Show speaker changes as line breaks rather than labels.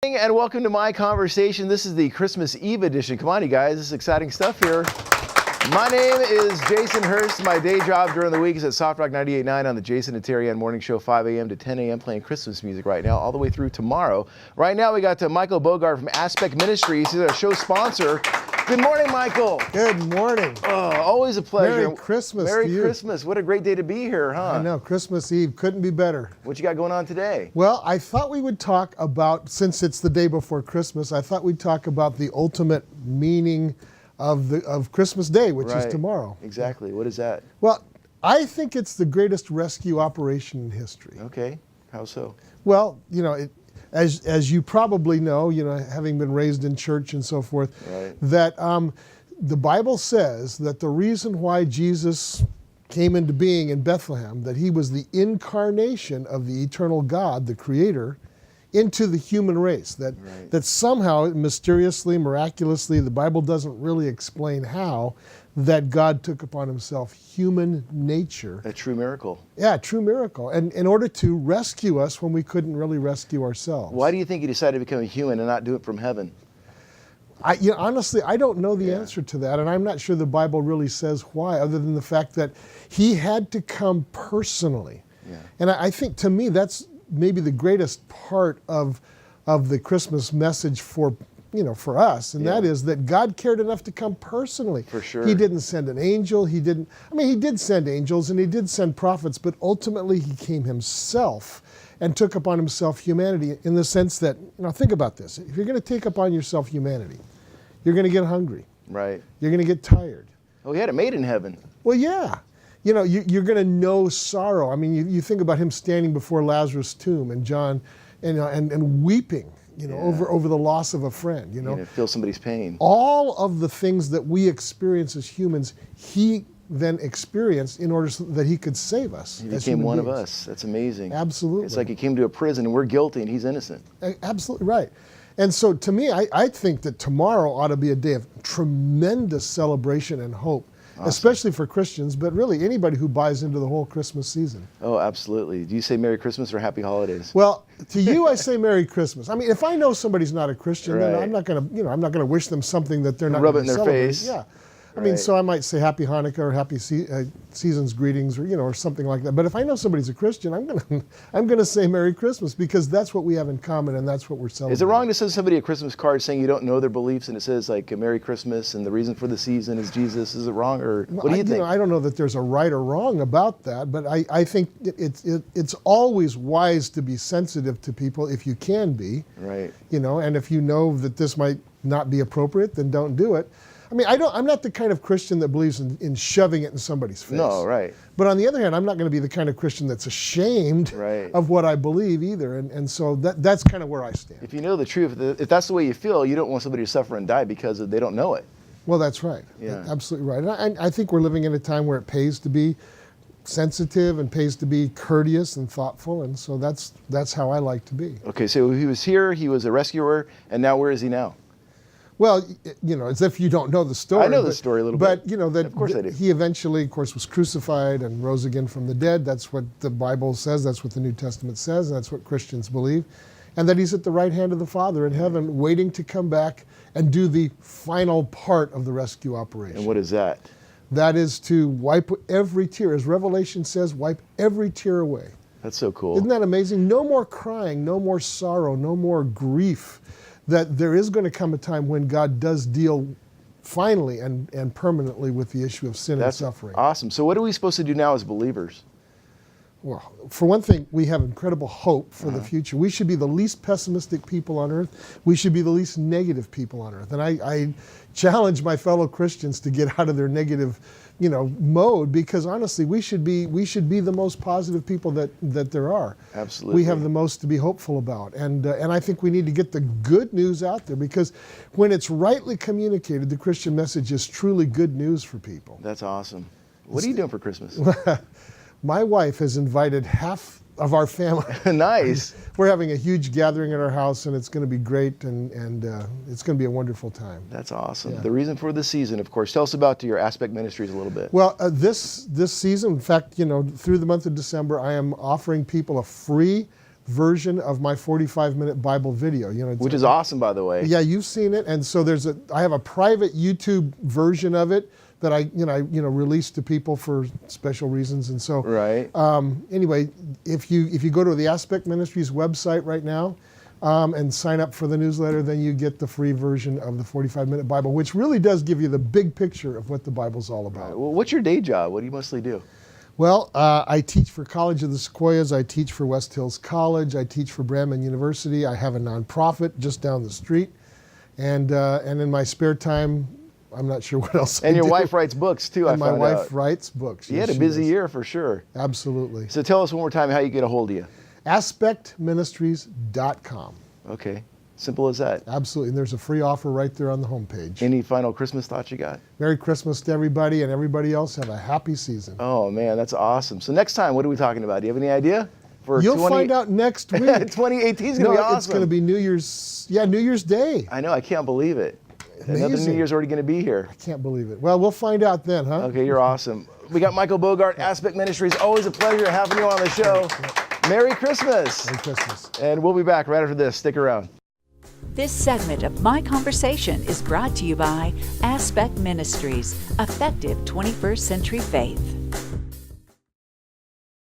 And welcome to My Conversation. This is the Christmas Eve edition. Come on, you guys. This is exciting stuff here. My name is Jason Hurst. My day job during the week is at Soft Rock 98.9 on the Jason and Terry Ann Morning Show, 5 a.m. to 10 a.m. playing Christmas music right now, all the way through tomorrow. Right now, we got Michael Bogart from Aspect Ministries. He's our show sponsor. Good morning, Michael.
Good morning.
Oh, always a pleasure.
Merry Christmas
Merry
to you.
Christmas. What a great day to be here, huh?
I know, Christmas Eve couldn't be better.
What you got going on today?
Well, I thought we would talk about, since it's the day before Christmas, I thought we'd talk about the ultimate meaning of Christmas Day, which is tomorrow.
Exactly. What is that?
Well, I think it's the greatest rescue operation in history.
Okay. How so?
Well, you know, as you probably know, having been raised in church and so forth, that the Bible says that the reason why Jesus came into being in Bethlehem, that he was the incarnation of the eternal God, the Creator, into the human race. That somehow, mysteriously, miraculously, the Bible doesn't really explain how, that God took upon himself human nature.
A true miracle.
Yeah, a true miracle. And in order to rescue us when we couldn't really rescue ourselves.
Why do you think he decided to become a human and not do it from heaven?
Honestly, I don't know the answer to that, and I'm not sure the Bible really says why, other than the fact that he had to come personally. Yeah. And I think, to me, that's maybe the greatest part of the Christmas message for us, and that is that God cared enough to come personally.
For sure.
He didn't send an angel. He did send angels and he did send prophets, but ultimately he came himself and took upon himself humanity, in the sense that, think about this. If you're going to take upon yourself humanity, you're going to get hungry. Right. You're going to get tired.
Oh, he had it made in heaven.
Well, yeah. You're going to know sorrow. I mean, you think about him standing before Lazarus' tomb and John and weeping, over the loss of a friend,
Feel somebody's pain.
All of the things that we experience as humans, he then experienced in order so that he could save us.
He became one of us. That's amazing.
Absolutely.
It's like he came to a prison and we're guilty and he's innocent.
Absolutely right. And so to me, I think that tomorrow ought to be a day of tremendous celebration and hope. Awesome. Especially for Christians, but really anybody who buys into the whole Christmas season. Oh,
absolutely. Do you say Merry Christmas or Happy Holidays?
Well, to you, I say Merry Christmas. I mean, if I know somebody's not a Christian, then I'm not going to wish them something that they're not going to
rub it in their face.
Yeah. I mean, so I might say Happy Hanukkah or Happy Season's Greetings, or something like that. But if I know somebody's a Christian, I'm gonna say Merry Christmas, because that's what we have in common and that's what we're celebrating.
Is it wrong to send somebody a Christmas card saying you don't know their beliefs and it says like Merry Christmas and the reason for the season is Jesus? Is it wrong, or what do you think?
I don't know that there's a right or wrong about that, but I think it's always wise to be sensitive to people if you can be.
Right.
And if you know that this might not be appropriate, then don't do it. I mean, I'm not the kind of Christian that believes in shoving it in somebody's face.
No, right.
But on the other hand, I'm not going to be the kind of Christian that's ashamed of what I believe either. And so that's kind of where I stand.
If you know the truth, if that's the way you feel, you don't want somebody to suffer and die because they don't know it.
Well, that's right. Yeah. Absolutely right. And I think we're living in a time where it pays to be sensitive and pays to be courteous and thoughtful. And so that's how I like to be. Okay,
so he was here, he was a rescuer, and now where is he now?
Well, as if you don't know the story.
I know the story a little bit.
But,
of course I do.
He eventually, of course, was crucified and rose again from the dead. That's what the Bible says. That's what the New Testament says. And that's what Christians believe. And that he's at the right hand of the Father in heaven, waiting to come back and do the final part of the rescue operation.
And what is that?
That is to wipe every tear. As Revelation says, wipe every tear away.
That's so cool.
Isn't that amazing? No more crying, no more sorrow, no more grief. That there is going to come a time when God does deal finally and permanently with the issue of sin and suffering.
Awesome. So what are we supposed to do now as believers?
Well, for one thing, we have incredible hope for the future. We should be the least pessimistic people on earth. We should be the least negative people on earth. And I challenge my fellow Christians to get out of their negative mode, because honestly, we should be the most positive people that there are.
Absolutely.
We have the most to be hopeful about, and I think we need to get the good news out there, because when it's rightly communicated, the Christian message is truly good news for people.
That's awesome. What are you doing for Christmas?
My wife has invited half of our family.
Nice.
We're having a huge gathering at our house, and it's going to be great, and it's going to be a wonderful time.
That's awesome. Yeah. The reason for the season, of course. Tell us about your Aspect Ministries a little bit.
Well, this season, in fact, through the month of December, I am offering people a free version of my 45-minute Bible video.
Which is awesome, by the way.
Yeah, you've seen it, and so I have a private YouTube version of it that I release to people for special reasons, and so
right.
Anyway, if you go to the Aspect Ministries website right now and sign up for the newsletter, then you get the free version of the 45-minute Bible, which really does give you the big picture of what the Bible's all about.
Right. Well, what's your day job? What do you mostly do?
Well, I teach for College of the Sequoias. I teach for West Hills College. I teach for Brandman University. I have a nonprofit just down the street, and in my spare time, I'm not sure what else.
And your wife writes books too.
And my wife writes books.
You had a busy year for sure.
Absolutely.
So tell us one more time how you get a hold of you.
AspectMinistries.com.
Okay. Simple as that.
Absolutely. And there's a free offer right there on the homepage.
Any final Christmas thoughts you got?
Merry Christmas to everybody, and everybody else have a happy season.
Oh man, that's awesome. So next time, what are we talking about? Do you have any idea?
You'll find out next week.
2018 is going to be awesome.
It's going to be New Year's Day.
I know. I can't believe it.
Amazing.
Another New Year's already going to be here.
I can't believe it. Well, we'll find out then, huh?
Okay, you're awesome. We got Michael Bogart, Aspect Ministries. Always a pleasure having you on the show. Merry Christmas.
Merry Christmas.
And we'll be back right after this. Stick around.
This segment of My Conversation is brought to you by Aspect Ministries, effective 21st century faith.